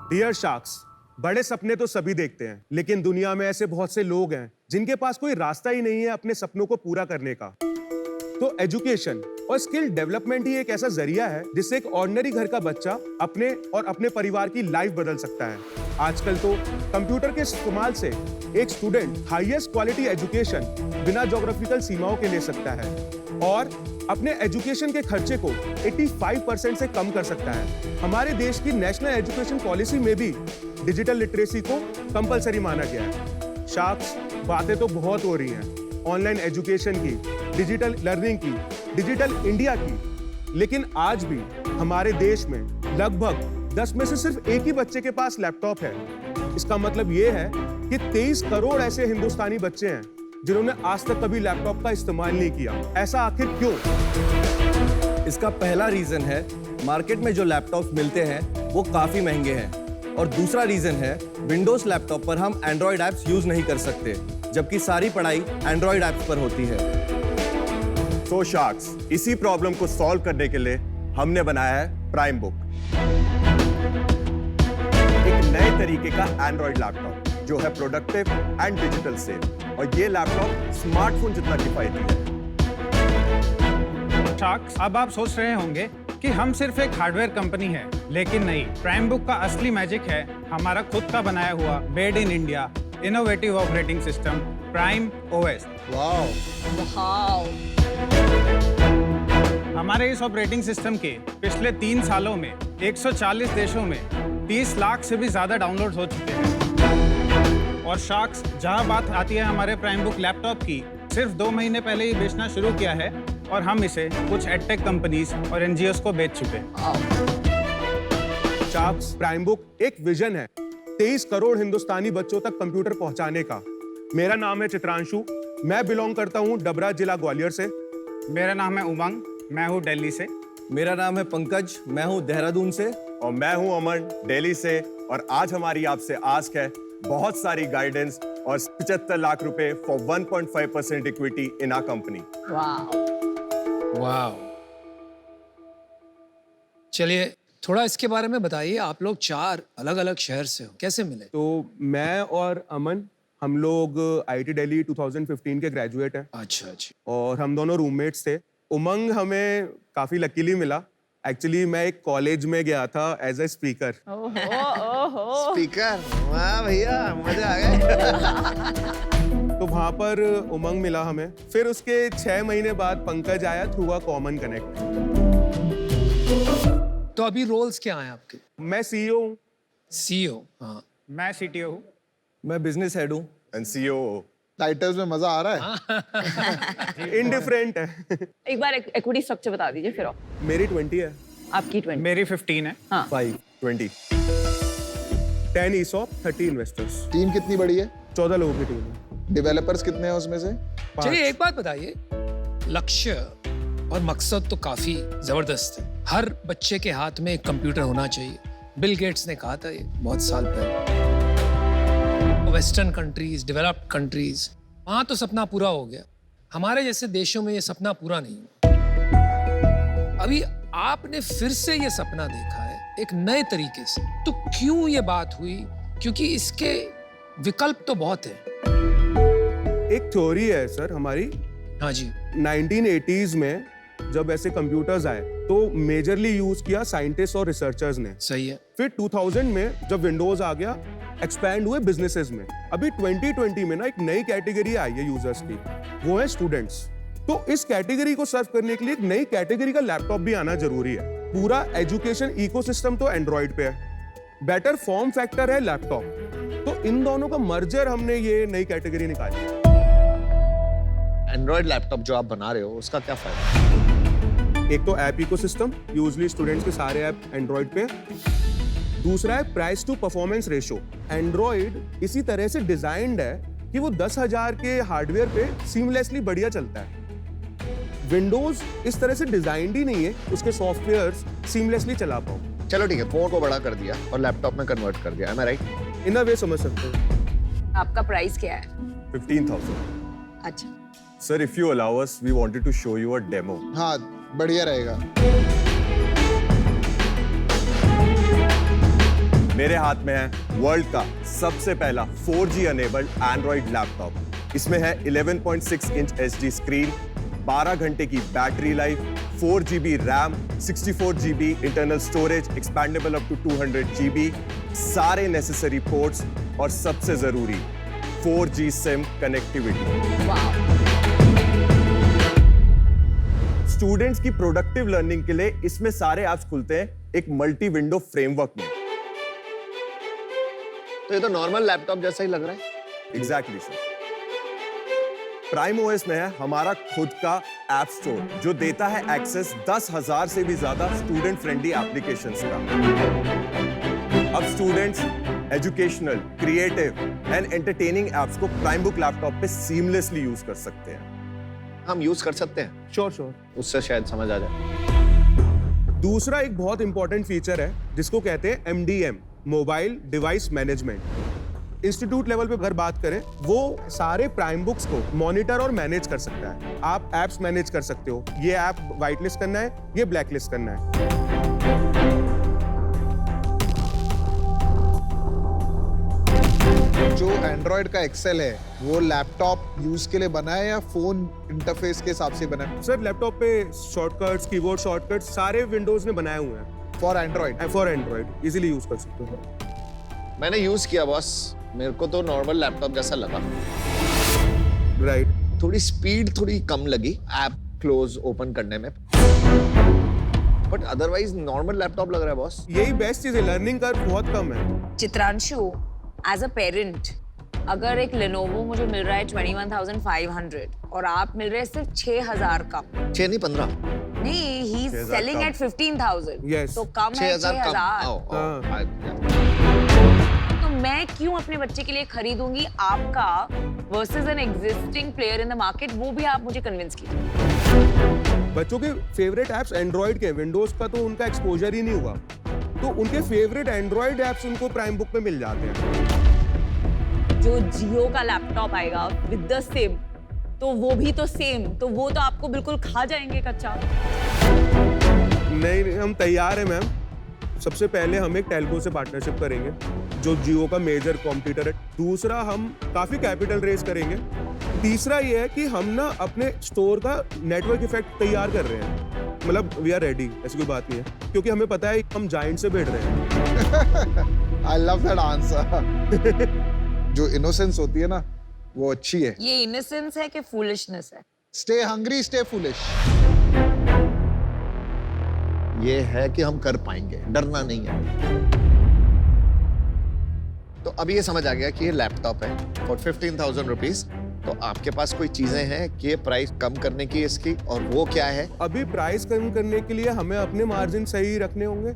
Dear sharks, बड़े सपने तो सभी देखते हैं, लेकिन दुनिया में ऐसे बहुत से लोग हैं जिनके पास कोई रास्ता ही नहीं है अपने सपनों को पूरा करने का। तो एजुकेशन और स्किल डेवलपमेंट ही एक ऐसा जरिया है जिससे एक ऑर्डिनरी घर का बच्चा अपने और अपने परिवार की लाइफ बदल सकता है। आजकल तो कंप्यूटर के इस्तेमाल से एक स्टूडेंट हाईएस्ट क्वालिटी एजुकेशन बिना ज्योग्राफिकल सीमाओं के ले सकता है और अपने एजुकेशन के खर्चे को 85% से कम कर सकता है। हमारे देश की नेशनल एजुकेशन पॉलिसी में भी डिजिटल लिटरेसी को कंपलसरी माना गया है। शार्क्स, बातें तो बहुत हो रही हैं, ऑनलाइन एजुकेशन की, डिजिटल लर्निंग की, डिजिटल इंडिया की, लेकिन आज भी हमारे देश में लगभग 10 में से सिर्फ एक ही बच्चे के पास लैपटॉप है। इसका मतलब ये है कि 23 करोड़ ऐसे हिंदुस्तानी बच्चे हैं जिन्होंने आज तक कभी लैपटॉप का इस्तेमाल नहीं किया। ऐसा आखिर क्यों? इसका पहला रीजन है मार्केट में जो लैपटॉप मिलते हैं वो काफी महंगे हैं, और दूसरा रीजन है विंडोज लैपटॉप पर हम एंड्रॉइड ऐप्स यूज नहीं कर सकते, जबकि सारी पढ़ाई एंड्रॉइड ऐप्स पर होती है। तो शार्क्स, इसी प्रॉब्लम को सॉल्व करने के लिए हमने बनाया है प्राइम बुक, एक नए तरीके का एंड्रॉइड लैपटॉप जो है प्रोडक्टिव एंड डिजिटल सेफ, और ये लैपटॉप स्मार्टफोन जितना किफायती है। शार्क्स, अब आप सोच रहे होंगे कि हम सिर्फ एक हार्डवेयर कंपनी है, लेकिन नहीं। प्राइम बुक का असली मैजिक है हमारा खुद का बनाया हुआ made in India innovative operating system prime OS. Wow. हमारे इस ऑपरेटिंग सिस्टम के पिछले 3 सालों में 140 देशों में 30 लाख से भी ज्यादा डाउनलोड हो चुके हैं। और शार्क्स, जहां बात आती है हमारे प्राइम बुक लैपटॉप की, सिर्फ 2 महीने पहले ही बेचना शुरू किया है और हम इसे कुछ एडटेक कंपनीज और एनजीओस को बेच चुके हैं। शार्क्स, प्राइम बुक एक विजन है 23 करोड़ हिंदुस्तानी बच्चों तक कंप्यूटर पहुंचाने का। मेरा नाम है चित्रांशु, मैं बिलोंग करता हूं डबरा जिला ग्वालियर से। मेरा नाम है उमंग, मैं हूँ दिल्ली से। मेरा नाम है पंकज, मैं हूँ देहरादून से। और मैं हूं अमन, दिल्ली से। और आज हमारी आपसे आस्क है बहुत सारी गाइडेंस और 75 लाख रुपए for 1.5% equity in our company. वाह। चलिए थोड़ा इसके बारे में बताइए। आप लोग 4 अलग-अलग शहर से हो, कैसे मिले? तो मैं और अमन, हम लोग आईटी दिल्ली 2015 के ग्रेजुएट हैं। अच्छा। और हम दोनों रूममेट्स थे। उमंग हमें काफी लकीली मिला। एक्चुअली मैं एक कॉलेज में गया था एज ए स्पीकर। स्पीकर, वाह भैया, मजा आ गया। तो वहां पर उमंग मिला हमें। फिर उसके 6 महीने बाद पंकज आया थ्रू अ कॉमन कनेक्ट। तो अभी रोल्स क्या हैं आपके? मैं सीईओ हूँ। सीईओ? हाँ। मैं सीटीओ हूँ। मैं बिजनेस हेड हूँ। And CEO. टाइटल्स में मजा आ रहा है। इनडिफरेंट है। एक बार इक्विटी स्ट्रक्चर बता दीजिए फिर। मेरी 20 है। आपकी 20? मेरी 15 है। हाँ। 20। 10 ESOP, 30 इन्वेस्टर्स। टीम कितनी बड़ी है? 14 लोगों की टीम है। डेवलपर्स कितने हैं उसमें से? 5। चलिए एक बात बताइए, लक्ष्य और मकसद तो काफी जबरदस्त है। हर बच्चे के हाथ में एक कंप्यूटर होना चाहिए। बिल गेट्स ने कहा था ये बहुत साल पहले। वेस्टर्न कंट्रीज, डेवलप्ड कंट्रीज, वहां तो सपना पूरा हो गया। हमारे जैसे देशों में ये सपना पूरा नहीं हुआ। अभी आपने फिर से ये सपना देखा है एक नए तरीके से, तो क्यों ये बात हुई? क्योंकि इसके विकल्प तो बहुत हैं। एक थ्योरी है सर हमारी। हाँ जी। 1980s में जब ऐसे कंप्यूटर्स आए तो मेजरली यूज किया साइंटिस्ट और रिसर्चर्स ने। सही है। फिर 2000 में जब विंडोज आ गया, एक्सपैंड हुए बिजनेसेस में। अभी 2020 में ना एक नई कैटेगरी आई है यूजर्स की, वो है स्टूडेंट्स। तो इस कैटेगरी को सर्व करने के लिए एक नई कैटेगरी का लैपटॉप भी आना जरूरी है। पूरा एजुकेशन इकोसिस्टम तो एंड्रॉइड पे है, बेटर फॉर्म फैक्टर है लैपटॉप। तो इन दोनों का मर्जर हमने ये नई कैटेगरी निकाली। एंड्रॉइड लैपटॉप जो आप बना रहे हो उसका क्या फायदा? एक तो ऐप इकोसिस्टम, यूजुअली स्टूडेंट्स के सारे ऐप एंड्रॉइड पे। दूसरा है price to performance ratio. Android इसी तरह से डिजाइंड है कि वो 10,000 के हार्डवेयर पे सीमलेसली बढ़िया चलता है। विंडोज इस तरह से डिजाइंड ही नहीं है उसके सॉफ्टवेयर्स सीमलेसली चला पाओ। चलो ठीक है, फोन को बड़ा कर दिया और लैपटॉप में कन्वर्ट कर दिया, am I right? इन अ वे समझ सकते हो। आपका प्राइस क्या है? 15,000। अच्छा। Sir, if you allow us, we wanted to show you a demo. हाँ, बढ़िया रहेगा। मेरे हाथ में है वर्ल्ड का सबसे पहला 4G अनेबल्ड एंड्रॉइड लैपटॉप। इसमें है 11.6 इंच HD स्क्रीन, 12 घंटे की battery life, 4 GB RAM, 64 GB internal storage, expandable up to 200 GB, सारे नेसेसरी पोर्ट्स और सबसे जरूरी 4G सिम कनेक्टिविटी। वाह, स्टूडेंट्स की प्रोडक्टिव लर्निंग के लिए इसमें सारे ऐप्स खुलते हैं एक मल्टी विंडो फ्रेमवर्क में। तो ये तो नॉर्मल लैपटॉप जैसा ही लग रहा है। Exactly sir. प्राइम ओएस में है हमारा खुद का ऐप स्टोर जो देता है एक्सेस 10,000 से भी ज्यादा स्टूडेंट फ्रेंडली एप्लीकेशंस का। अब students educational, creative and entertaining apps को प्राइम बुक लैपटॉप पे सीमलेसली यूज कर सकते हैं। हम यूज कर सकते हैं, श्योर। उससे शायद समझ आ जाए। दूसरा एक बहुत इंपॉर्टेंट फीचर है जिसको कहते हैं MDM, mobile device management. Institute level पे अगर बात करें, वो सारे प्राइम बुक्स को मॉनिटर और मैनेज कर सकता है। आप एप्स मैनेज कर सकते हो, ये ऐप व्हाइट लिस्ट करना है, ये ब्लैक लिस्ट करना है। जो एंड्रॉयड का एक्सेल है वो लैपटॉप यूज के लिए बना है या फोन इंटरफेस के हिसाब से बना है? सर लैपटॉप पे शॉर्टकट्स, कीबोर्ड शॉर्टकट्स सारे विंडोज ने बनाए हुए हैं for Android. For Android, easily use कर सकते हो। मैंने यूज किया बॉस, मेरे को तो नॉर्मल लैपटॉप जैसा लगा। राइट। थोड़ी स्पीड थोड़ी कम लगी ऐप क्लोज ओपन करने में, बट अदरवाइज नॉर्मल लैपटॉप लग रहा है बॉस। यही बेस्ट चीज है, लर्निंग कर्व बहुत कम है। चित्रांशु, एज अ पेरेंट, अगर एक लेनोवो मुझे मिल रहा है 21,500 और आप मिल रहे हैं सिर्फ 6,000 का, 6 नहीं 15। नहीं, he is 6,000 selling come. At 15,000, Yes. तो कम है 6,000 कम। 6,000। तो मैं क्यों अपने बच्चे के लिए खरीदूंगी आपका versus an existing player in the market? वो भी आप मुझे कन्विंस कीजिए। बच्चों के फेवरेट एप्स एंड्रॉइड के, विंडोज का तो उनका एक्सपोजर ही नहीं हुआ, तो उनके फेवरेट एंड्रॉइड एप्स उनको प्राइम बुक पे मिल जाते हैं। जो जियो का लैपटॉप आएगा विद द सेम, तो वो भी तो सेम, तो वो तो आपको बिल्कुल खा जाएंगे कच्चा। नहीं, हम तैयार हैं मैम। सबसे पहले हम एक टेलको से पार्टनरशिप करेंगे जो जियो का मेजर कॉम्पिटिटर है। दूसरा, हम काफी कैपिटल रेज करेंगे। तीसरा ये है कि हम ना अपने स्टोर का नेटवर्क इफेक्ट तैयार कर रहे हैं, मतलब वी आर रेडी, ऐसी कोई बात नहीं है, क्योंकि हमें पता है हम जायंट से भिड़ रहे हैं। I love that answer. जो इनोसेंस होती है ना, वो अच्छी है। ये इनोसेंस है कि फूलिशनेस है? Stay hungry, stay foolish. ये है कि हम कर पाएंगे, डरना नहीं है। तो अब ये समझ आ गया कि ये लैपटॉप है फॉर 15,000 रुपीज। तो आपके पास कोई चीजें हैं कि ये प्राइस कम करने की इसकी, और वो क्या है? अभी प्राइस कम करने के लिए हमें अपने मार्जिन सही रखने होंगे,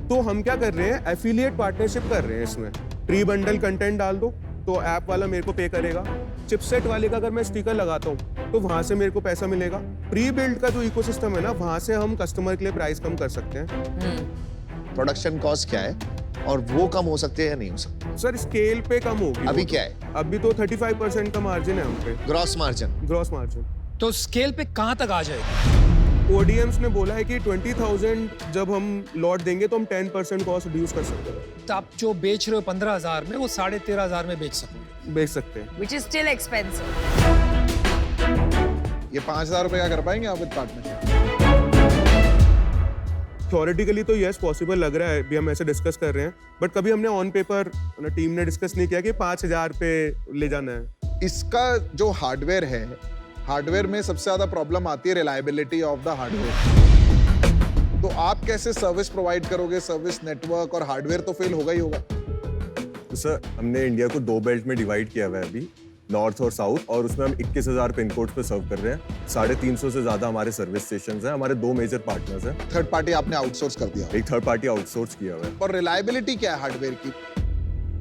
तो हम क्या कर रहे हैं, एफिलिएट पार्टनरशिप कर रहे हैं। इसमें प्री बंडल कंटेंट डाल दो तो ऐप वाला मेरे को पे करेगा। चिपसेट वाले का अगर मैं स्टिकर लगाता हूँ तो वहां से मेरे को पैसा मिलेगा। प्री बिल्ड का जो इकोसिस्टम है ना, वहां से हम कस्टमर के लिए प्राइस कम कर सकते हैं। प्रोडक्शन कॉस्ट क्या है और वो कम हो सकती है या नहीं हो सकती? सर स्केल पे कम होगी। अभी वो तो। क्या है? अभी तो 35% का मार्जिन है हम पे, ग्रॉस मार्जिन। Gross margin. तो स्केल पे कहाँ तक आ जाएगा? ओडीएम्स ने बोला है कि 20,000 जब हम लॉट देंगे तो हम 10% कॉस्ट रिड्यूस कर सकते हैं। तो आप जो बेच रहे हो 15,000 में, वो 13,500 में बेच सकोगे। बेच सकते हैं। Which is still expensive. ये 5,000 रुपए का कर पाएंगे आप विद पार्टनरशिप? थ्योरेटिकली तो यस पॉसिबल लग रहा है, अभी हम ऐसे डिस्कस कर रहे हैं, बट कभी हमने ऑन पेपर टीम ने डिस्कस नहीं किया कि 5,000 पे ले जाना है। इसका जो हार्डवेयर है, हार्डवेयर में सबसे ज्यादा प्रॉब्लम आती है रिलायबिलिटी ऑफ द हार्डवेयर। तो आप कैसे सर्विस प्रोवाइड करोगे? सर्विस नेटवर्क और हार्डवेयर तो फेल होगा ही होगा। तो सर हमने इंडिया को 2 बेल्ट में डिवाइड किया हुआ है अभी, नॉर्थ और साउथ, और उसमें हम 21,000 पिन कोड पे सर्व कर रहे हैं। 350 से ज्यादा हमारे सर्विस स्टेशंस हैं। हमारे 2 मेजर पार्टनर्स हैं। थर्ड पार्टी आपने आउटसोर्स कर दिया एक थर्ड पार्टी आउटसोर्स किया हुआ है। और रिलायबिलिटी क्या है हार्डवेयर की?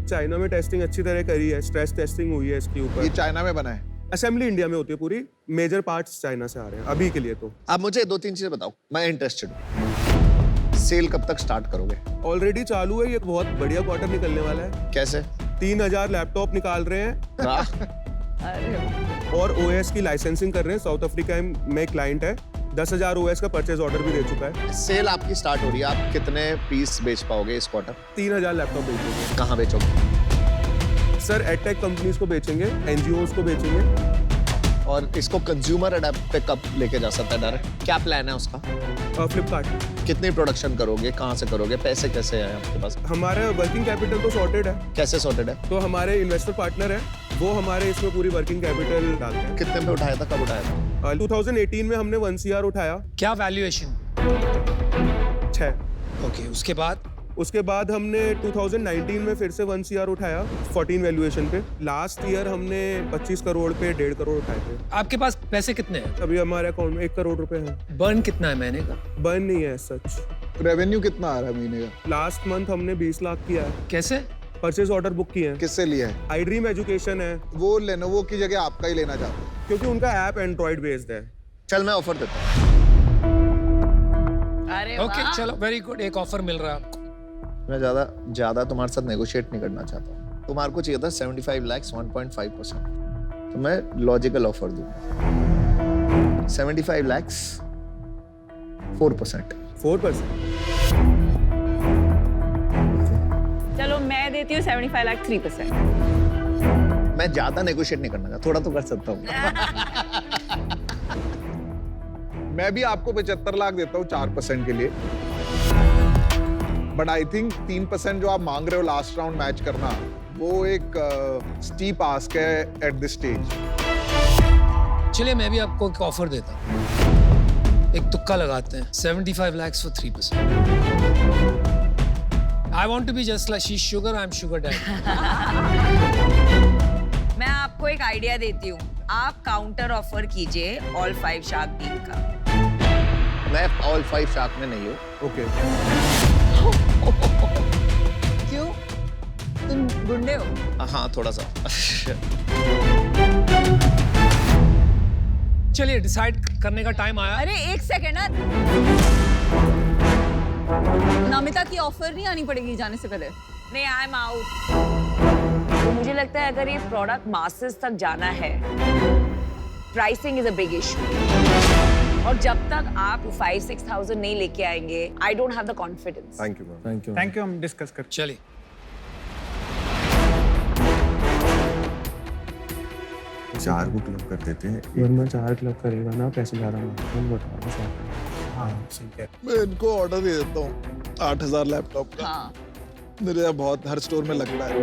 चाइना में टेस्टिंग अच्छी तरह करी है, स्ट्रेस टेस्टिंग हुई है इसके ये ऊपर। चाइना में बना है। असेंबली इंडिया में होती है पूरी, मेजर पार्ट्स चाइना से आ रहे हैं अभी के लिए तो। आप मुझे 2-3 चीजें बताओ, मैं इंटरेस्टेड हूँ। सेल कब तक स्टार्ट करोगे? ऑलरेडी चालू है, ये बहुत बढ़िया क्वार्टर निकलने वाला है। कैसे? 3,000 लैपटॉप निकाल रहे हैं हाँ। अरे और ओएस की लाइसेंसिंग कर रहे हैं। साउथ अफ्रीका में क्लाइंट है, 10,000 OS का परचेज ऑर्डर भी दे चुका है। सेल आपकी स्टार्ट हो रही है, आप कितने पीस बेच पाओगे इस क्वार्टर? 3,000 लैपटॉप बेचेंगे कहाँ बेचोगे? सर। एडटेक कंपनीज को बेचेंगे, NGOs को बेचेंगे। और इसको कंज्यूमर अडेप्ट पे कब लेके जा सकता है डायरेक्ट? क्या प्लान है उसका? फ्लिपकार्ट। कितनी प्रोडक्शन करोगे, कहाँ से करोगे, पैसे कैसे हैं आपके पास? हमारा वर्किंग कैपिटल तो सॉर्टेड है, कैसे सॉर्टेड है? तो हमारे इन्वेस्टर पार्टनर है, वो हमारे इसमें पूरी वर्किंग कैपिटल डालते हैं। कितने में उठाया था, कब उठाया था? 2018 में हमने 1 CR उठाया। क्या वैल्यूएशन? 6। ओके, उसके बाद? उसके बाद हमने 2019 में फिर से 1 CR उठाया 14 वैल्यूएशन पे। लास्ट ईयर हमने 25 करोड़ पे 1.5 करोड़ उठाए थे। आपके पास पैसे कितने हैं? अभी हमारे अकाउंट में 1 करोड़ रुपए है। बर्न कितना है महीने का? बर्न नहीं है सच। रेवेन्यू कितना आ रहा है महीने का? लास्ट मंथ हमने 20 लाख किया है। कैसे? परचेज ऑर्डर बुक किए हैं। किससे लिया है? आई ड्रीम एजुकेशन है, वो लेनोवो की जगह आपका ही लेना चाहते हैं। क्योंकि उनका ऐप एंड्रॉइड बेस्ड है। चल मैं ऑफर देता हूँ। अरे ओके, वाह। चलो, वेरी गुड। एक ऑफर मिल रहा है आपको। मैं ज्यादा तुम्हारे साथ नेगोशिएट नहीं करना चाहता हूँ। तुम्हारे को चाहिए था 75 लाख 1.5%, तो मैं लॉजिकल ऑफर दूंगा। 75 लाख 4%। 4%। चलो मैं देती हूँ 75 लाख 3%। मैं ज्यादा नेगोशिएट नहीं करना चाहता, थोड़ा तो कर सकता हूँ। मैं भी आपको 75 लाख देता हूँ 4% के लिए। बट आई थिंक 3% जो आप मांग रहे हो लास्ट राउंड मैच करना, वो एक स्टीप आस्क है एट दिस स्टेज। चलिए, मैं भी आपको एक ऑफर देता हूँ। एक तुक्का लगाते हैं। 75 lakhs for 3%. I want to be just like she's sugar, I'm sugar daddy. मैं आपको एक आइडिया देती हूँ, आप काउंटर ऑफर कीजिए ऑल 5 शार्क डील का। मैं ऑल 5 शार्क में नहीं हूँ। ओके। क्यों? तुम गुंडे हो? हाँ, थोड़ा सा। चलिए, डिसाइड करने का टाइम आया। अरे एक सेकेंड ना, नमिता की ऑफर नहीं आनी पड़ेगी जाने से पहले? नहीं, आई एम आउट। तो मुझे लगता है अगर ये प्रोडक्ट मासेस तक जाना है, pricing is a big issue. और जब तक आप 5-6,000 नहीं लेके आएंगे, I don't have the confidence. Thank you ma'am. Thank you. Thank you, हम डिस्कस कर। चलिए, चार को क्लब कर देते हैं। वरना 4 क्लब करेगा ना, पैसे ज्यादा मांगेगा। बता दो। हाँ सही है। मैं इनको ऑर्डर दे देता हूँ 8,000 लैपटॉप का। हाँ, मेरे यहाँ बहुत हर स्टोर में लगता है।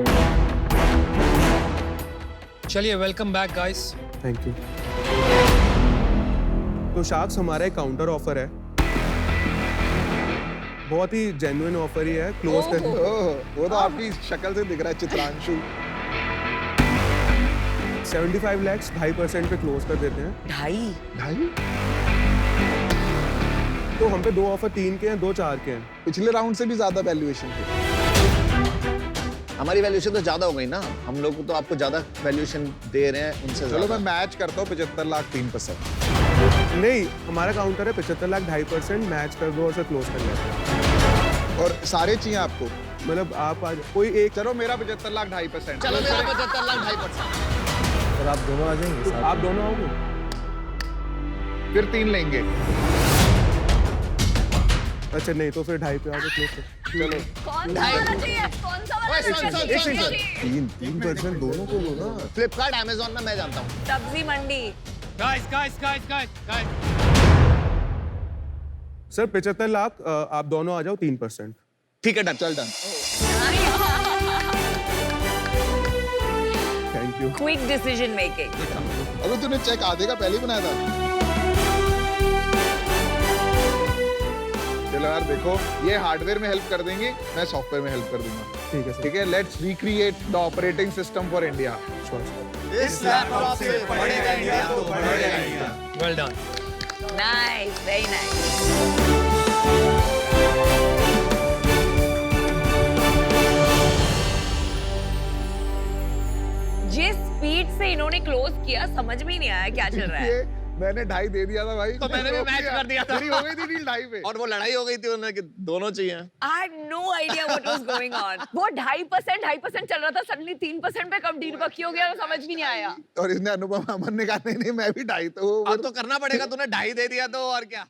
चलिए, welcome back guys. Thank you. तो शार्क्स हमारा एक काउंटर ऑफर है, बहुत ही जेन्युइन ऑफर ही है। क्लोज कर ओह, वो तो आपकी शक्ल से दिख रहा है, चित्रांशु। 75 lakhs 2.5% पे क्लोज कर देते हैं। 2.5? तो हम पे 2 ऑफर 3 के हैं, 2 4 के हैं। पिछले राउंड से भी ज्यादा वैल्यूएशन थी। हमारी वैल्यूएशन तो ज्यादा हो गई ना, हम लोग तो आपको ज्यादा वैल्यूएशन दे रहे हैं उनसे चलो मैं ज्यादा। मैच करता हूँ 75 लाख 3%। नहीं, हमारा काउंटर है 75 लाख 2.5%। मैच कर दो और से क्लोज कर लेते हैं। और सारे चाहिए आपको? मतलब आप आज कोई एक। चलो मेरा 75 लाख 2.5%। चलो मेरा 75 लाख 2.5%। और आप दोनों आ जाएंगे साथ? आप दोनों आओगे? फिर 3 लेंगे। अच्छा नहीं, तो फिर 2.5 पे आओगे, क्लोज कर। चलो कौन सा वाला चाहिए? कौन सा वाला चाहिए? 3% दोनों को लो ना। फ्लिपकार्ट, अमेजोन में मैं जानता हूँ। सब्जी मंडी। गाइस। सर 75 लाख, आप दोनों आ जाओ 3%। ठीक है, डन। चल done. Thank you. Quick decision making. अबे तूने चेक आधे का पहले ही बनाया था। चलो यार देखो, ये हार्डवेयर में हेल्प कर देंगे, मैं सॉफ्टवेयर में हेल्प कर दूंगा। ठीक है सर। ठीक है, let's recreate the operating system for India. इस लैपटॉप से पढ़ेगा इंडिया तो बढ़ेगा India. Well done. Nice, very nice. जिस स्पीड से इन्होंने क्लोज किया, समझ में ही नहीं आया क्या चल रहा है। मैंने 2.5 दे दिया था भाई। तो मैंने भी मैच कर दिया था। मेरी हो गई थी डील 2.5 पे। और वो लड़ाई हो गई थी उन्होंने कि दोनों चाहिए। I had no idea what was going on. वो 2.5% चल रहा था, suddenly 3% पे कब डील पक्की हो गया, तो समझ भी नहीं आया। और इसने अनुपम अमन ने कहा नहीं मैं भी 2.5, तो वो अब तो करना पड़ेगा, तूने 2.5 दे दिया तो और क्या।